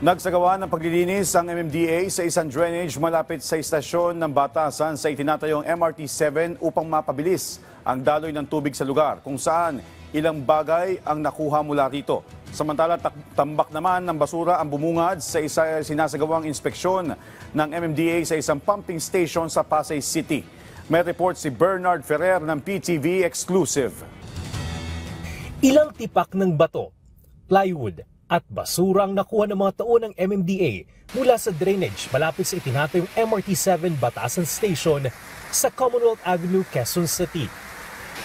Nagsagawa ng paglilinis ang MMDA sa isang drainage malapit sa istasyon ng Batasan sa itinatayong MRT-7 upang mapabilis ang daloy ng tubig sa lugar kung saan ilang bagay ang nakuha mula rito. Samantala, tambak naman ng basura ang bumungad sa sinasagawang inspeksyon ng MMDA sa isang pumping station sa Pasay City. May report si Bernard Ferrer ng PTV Exclusive. Ilang tipak ng bato, plywood, at basura ang nakuha ng mga tao ng MMDA mula sa drainage malapit sa itinatayong MRT-7 Batasan Station sa Commonwealth Avenue, Quezon City.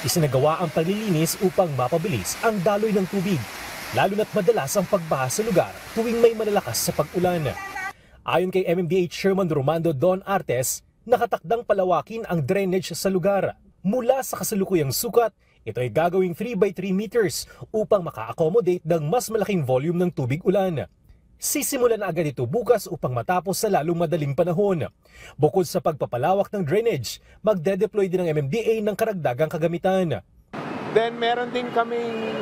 Isinagawa ang paglilinis upang mapabilis ang daloy ng tubig, lalo na't madalas ang pagbaha sa lugar tuwing may malalakas sa pag-ulan. Ayon kay MMDA Chairman Romando Don Artes, nakatakdang palawakin ang drainage sa lugar. Mula sa kasalukuyang sukat, ito ay gagawing 3x3 meters upang maka-accommodate ng mas malaking volume ng tubig ulan. Sisimulan na agad ito bukas upang matapos sa lalong madaling panahon. Bukod sa pagpapalawak ng drainage, magde-deploy din ng MMDA ng karagdagang kagamitan. Then meron din kaming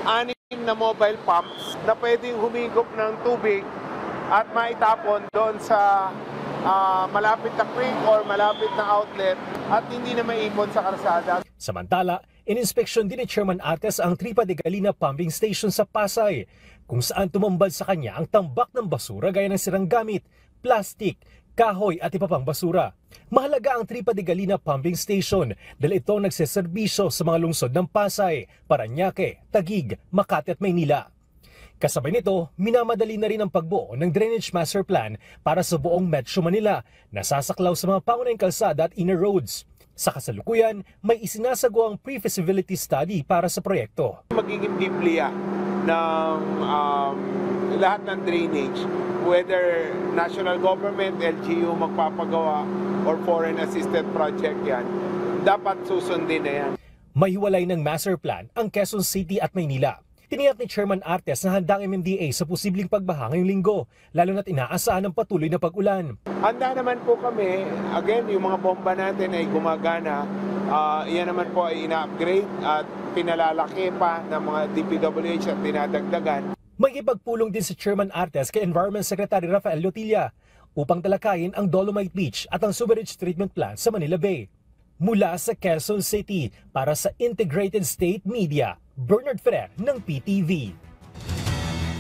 6 na mobile pumps na pwedeng humigop ng tubig at maitapon doon sa malapit na creek or malapit na outlet at hindi na maipon sa karsada. Samantala, in-inspeksyon din ni Chairman Artes ang Tripa de Galina Pumping Station sa Pasay, kung saan tumambad sa kanya ang tambak ng basura gaya ng sirang gamit, plastik, kahoy at iba pang basura. Mahalaga ang Tripa de Galina Pumping Station dahil ito nagseserbisyo sa mga lungsod ng Pasay, Parañaque, Taguig, Makati at Maynila. Kasabay nito, minamadali na rin ang pagbuo ng Drainage Master Plan para sa buong Metro Manila na sasaklaw sa mga pangunahing kalsada at inner roads. Sa kasalukuyan, may isinasagawang pre-feasibility study para sa proyekto. Magiging Biblia ng lahat ng drainage, whether national government, LGU magpapagawa or foreign assisted project yan, dapat susundin na yan. Mahiwalay ng master plan ang Quezon City at Maynila. Tiniyak ni Chairman Artes na handa ang MMDA sa posibleng pagbaha ngayong linggo, lalo na't inaasahan ng patuloy na pag-ulan. Handa naman po kami, again, yung mga bomba natin ay gumagana, iyan naman po ay ina-upgrade at pinalalaki pa ng mga DPWH at dinadagdagan. May ipagpulong din si Chairman Artes kay Environment Secretary Rafael Lotilla upang talakayin ang Dolomite Beach at ang sewage treatment plant sa Manila Bay. Mula sa Quezon City, para sa Integrated State Media, Bernard Ferrer ng PTV.